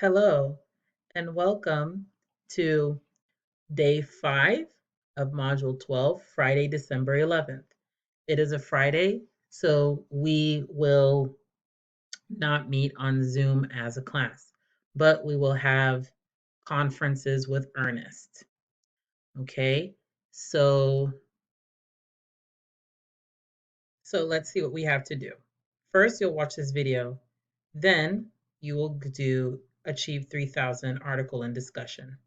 Hello, and welcome to day 5 of Module 12, Friday, December 11th. It is a Friday, so we will not meet on Zoom as a class, but we will have conferences with Ernest. Okay, so let's see what we have to do. First, you'll watch this video, then you will do Achieve 3000 article and discussion.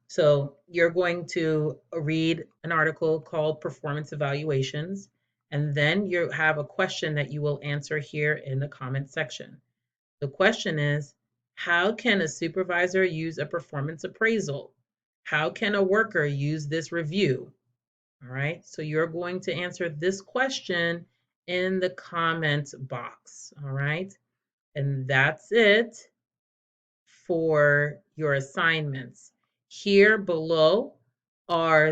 So you're going to read an article called Performance Evaluations, and then you have a question that you will answer here in the comment section. The question is, how can a supervisor use a performance appraisal? How can a worker use this review? All right, so you're going to answer this question in the comments box. All right, and that's it for your assignments. Here below are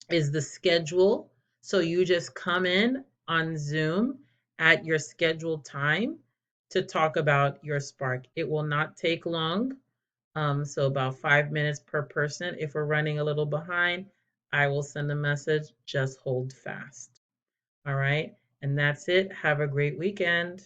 is the schedule. So you just come in on Zoom at your scheduled time to talk about your Spark. It will not take long. So about 5 minutes per person. If we're running a little behind, I will send a message. Just hold fast. All right. And that's it. Have a great weekend.